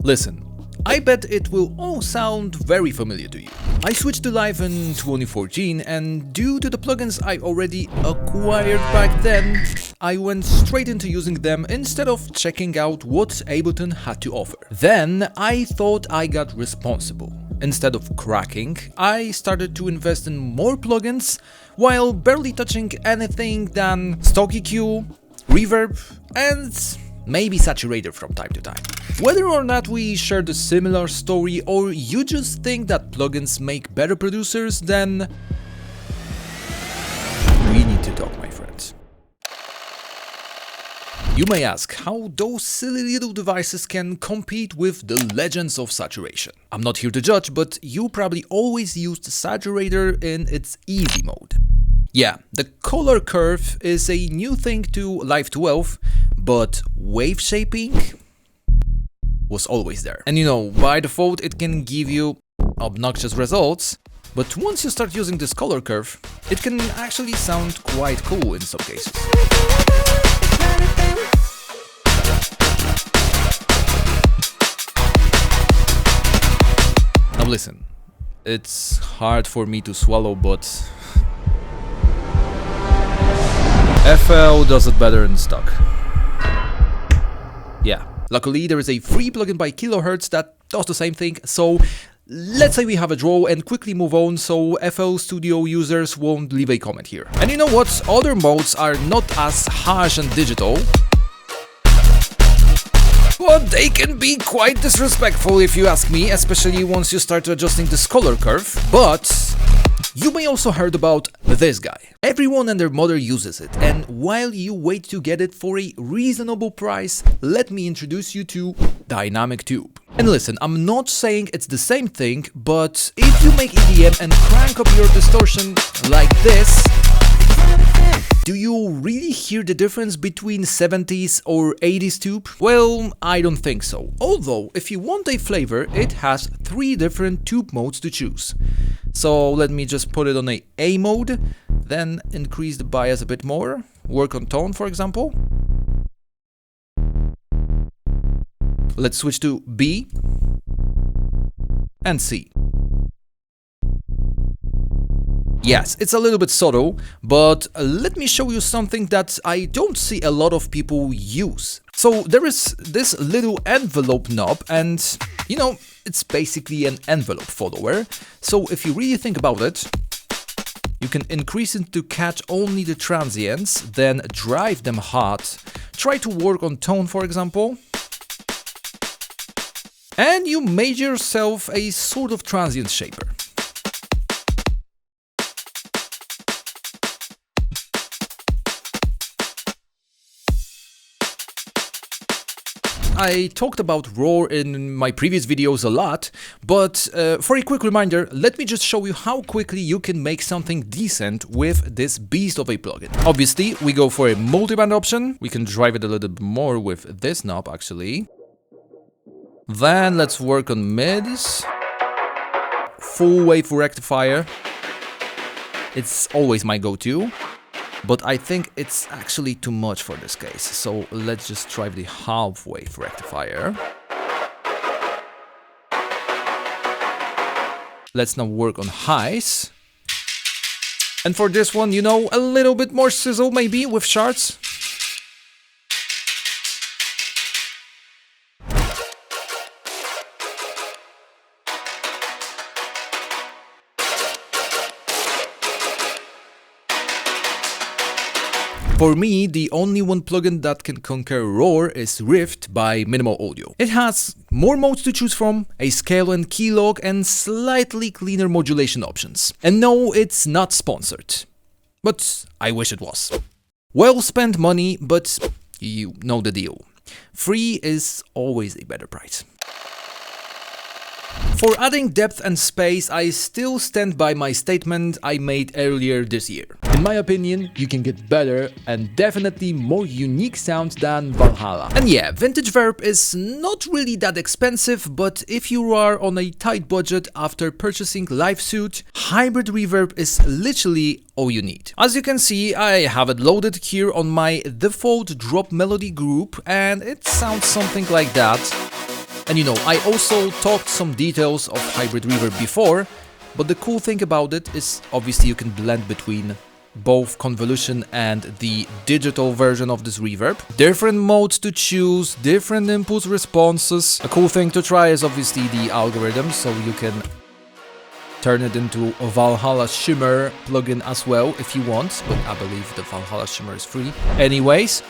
Listen, I bet it will all sound very familiar to you. I switched to Live in 2014 and due to the plugins I already acquired back then, I went straight into using them instead of checking out what Ableton had to offer. Then I thought I got responsible. Instead of cracking, I started to invest in more plugins while barely touching anything than stock EQ, reverb, and maybe saturator from time to time. Whether or not we shared a similar story or you just think that plugins make better producers, then we need to talk, my friends. You may ask how those silly little devices can compete with the legends of saturation. I'm not here to judge, but you probably always used saturator in its easy mode. Yeah, the color curve is a new thing to Live 12, but wave shaping was always there. And you know, by default it can give you obnoxious results, but once you start using this color curve, it can actually sound quite cool in some cases. Now listen, it's hard for me to swallow, but FL does it better in stock. Yeah, luckily there is a free plugin by Kilohertz that does the same thing, so let's say we have a draw and quickly move on so FL Studio users won't leave a comment here. And you know what? Other modes are not as harsh and digital, but they can be quite disrespectful if you ask me, especially once you start adjusting this color curve. But you may also heard about this guy. Everyone and their mother uses it, and while you wait to get it for a reasonable price, let me introduce you to Dynamic Tube. And listen, I'm not saying it's the same thing, but if you make EDM and crank up your distortion like this, do you really hear the difference between 70s or 80s tube? Well, I don't think so. Although, if you want a flavor, it has 3 different tube modes to choose. So let me just put it on A mode, then increase the bias a bit more, work on tone for example. Let's switch to B and C. Yes, it's a little bit subtle, but let me show you something that I don't see a lot of people use. So there is this little envelope knob and, you know, it's basically an envelope follower. So if you really think about it, you can increase it to catch only the transients, then drive them hard, try to work on tone for example, and you made yourself a sort of transient shaper. I talked about RAW in my previous videos a lot, but for a quick reminder, let me just show you how quickly you can make something decent with this beast of a plugin. Obviously, we go for a multiband option. We can drive it a little bit more with this knob actually. Then let's work on mids. Full wave rectifier. It's always my go-to. But I think it's actually too much for this case, so let's just try the half-wave rectifier. Let's now work on highs. And for this one, you know, a little bit more sizzle maybe with shards. For me, the only one plugin that can conquer RAW is Rift by Minimal Audio. It has more modes to choose from, a scale and keylog, and slightly cleaner modulation options. And no, it's not sponsored. But I wish it was. Well spent money, but you know the deal. Free is always a better price. For adding depth and space, I still stand by my statement I made earlier this year. In my opinion, you can get better and definitely more unique sound than Valhalla. And yeah, vintage verb is not really that expensive, but if you are on a tight budget after purchasing Live Suite, hybrid reverb is literally all you need. As you can see, I have it loaded here on my default drop melody group and it sounds something like that. And you know, I also talked some details of hybrid reverb before, but the cool thing about it is obviously you can blend between both convolution and the digital version of this reverb. Different modes to choose, different input responses. A cool thing to try is obviously the algorithm, so you can turn it into a Valhalla Shimmer plugin as well if you want, but I believe the Valhalla Shimmer is free. Anyways,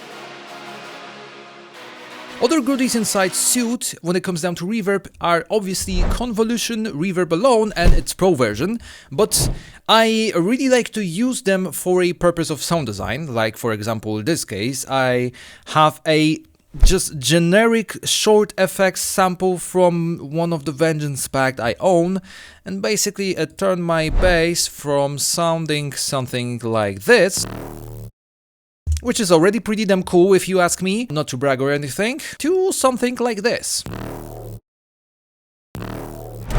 other goodies inside Suite when it comes down to reverb are obviously convolution reverb alone and its pro version, but I really like to use them for a purpose of sound design. Like for example in this case, I have a just generic short effects sample from one of the Vengeance pack I own, and basically it turned my bass from sounding something like this, which is already pretty damn cool if you ask me, not to brag or anything, to something like this.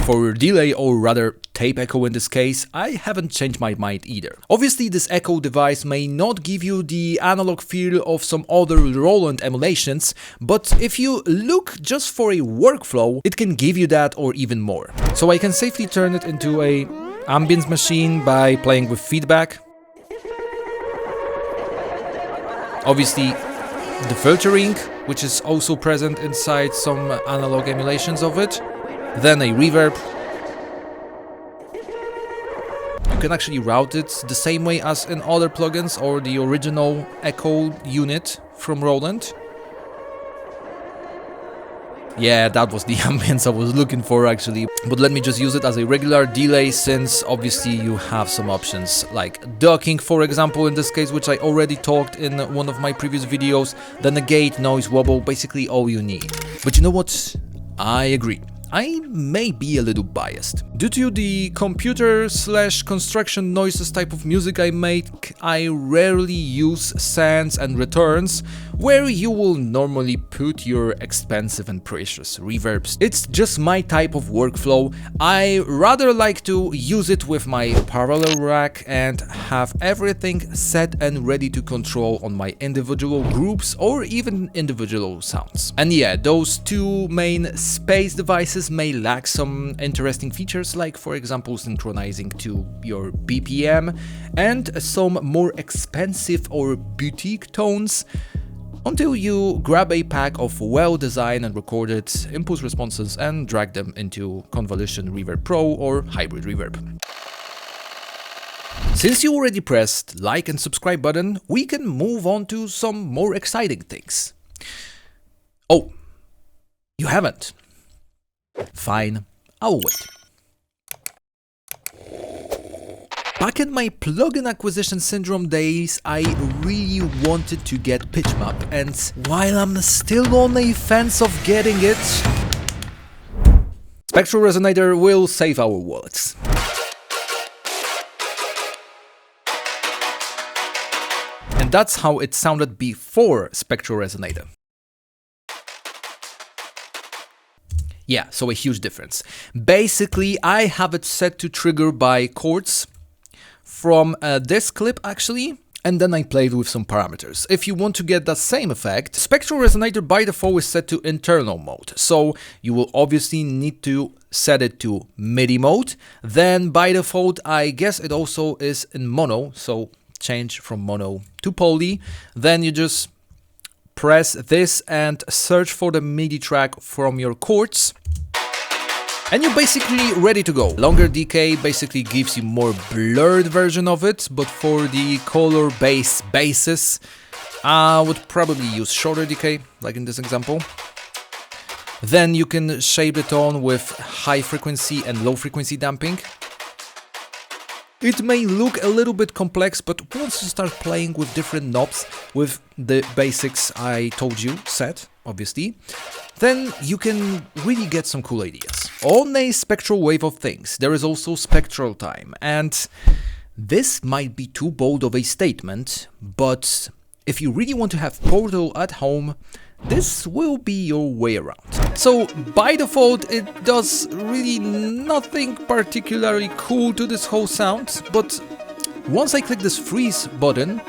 For delay, or rather tape echo in this case, I haven't changed my mind either. Obviously this echo device may not give you the analog feel of some other Roland emulations, but if you look just for a workflow, it can give you that or even more. So I can safely turn it into a ambience machine by playing with feedback. Obviously the filtering, which is also present inside some analog emulations of it. Then a reverb. You can actually route it the same way as in other plugins or the original echo unit from Roland. Yeah, that was the ambience I was looking for actually. But let me just use it as a regular delay, since obviously you have some options like ducking, for example, in this case, which I already talked in one of my previous videos. Then a gate, noise, wobble, basically all you need. But you know what? I agree. I may be a little biased. Due to the computer/construction noises type of music I make, I rarely use sends and returns, where you will normally put your expensive and precious reverbs. It's just my type of workflow. I rather like to use it with my parallel rack and have everything set and ready to control on my individual groups or even individual sounds. And yeah, those two main space devices may lack some interesting features, like for example synchronizing to your BPM and some more expensive or boutique tones, until you grab a pack of well-designed and recorded input responses and drag them into Convolution Reverb Pro or Hybrid Reverb. Since you already pressed like and subscribe button, we can move on to some more exciting things. Oh, you haven't? Fine, I'll wait. Back in my plugin acquisition syndrome days, I really wanted to get pitch map, and while I'm still on the fence of getting it, Spectral Resonator will save our wallets. And that's how it sounded before Spectral Resonator. Yeah, so a huge difference. Basically, I have it set to trigger by chords from this clip actually, and then I played with some parameters. If you want to get that same effect, Spectral Resonator by default is set to internal mode, so you will obviously need to set it to MIDI mode. Then by default, I guess it also is in mono, so change from mono to poly. Then you just press this and search for the MIDI track from your chords, and you're basically ready to go. Longer decay basically gives you more blurred version of it, but for the color based basses, I would probably use shorter decay, like in this example. Then you can shape the tone with high frequency and low frequency damping. It may look a little bit complex, but once you start playing with different knobs, with the basics I told you set, obviously, then you can really get some cool ideas. On a spectral wave of things, there is also spectral time, and this might be too bold of a statement, but if you really want to have Portal at home, this will be your way around. So by default it does really nothing particularly cool to this whole sound, but once I click this freeze button,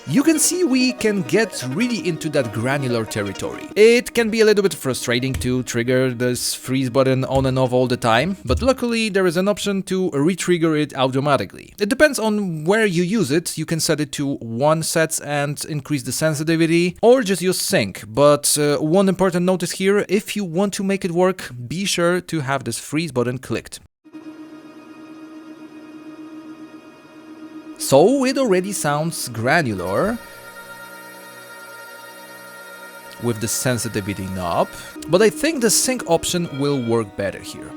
you can see we can get really into that granular territory. It can be a little bit frustrating to trigger this freeze button on and off all the time, but luckily there is an option to re-trigger it automatically. It depends on where you use it. You can set it to 1 sets and increase the sensitivity, or just use sync. But one important notice here, if you want to make it work, be sure to have this freeze button clicked. So it already sounds granular with the sensitivity knob, but I think the sync option will work better here.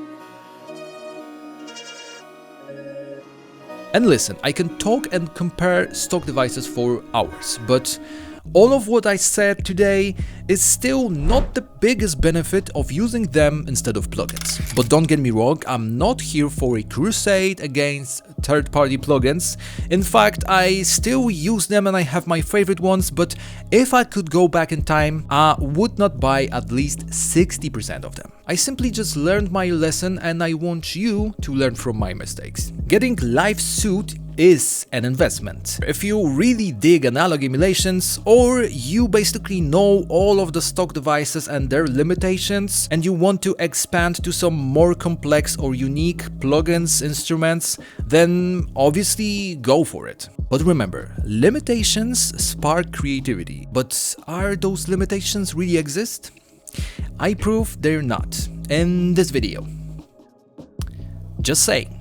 And listen, I can talk and compare stock devices for hours, but all of what I said today is still not the biggest benefit of using them instead of plugins. But don't get me wrong, I'm not here for a crusade against third-party plugins. In fact, I still use them and I have my favorite ones, but if I could go back in time, I would not buy at least 60% of them. I simply just learned my lesson and I want you to learn from my mistakes. Getting live suit is an investment. If you really dig analog emulations, or you basically know all of the stock devices and their limitations, and you want to expand to some more complex or unique plugins, instruments, then obviously go for it. But remember, limitations spark creativity. But are those limitations really exist? I prove they're not in this video. Just saying.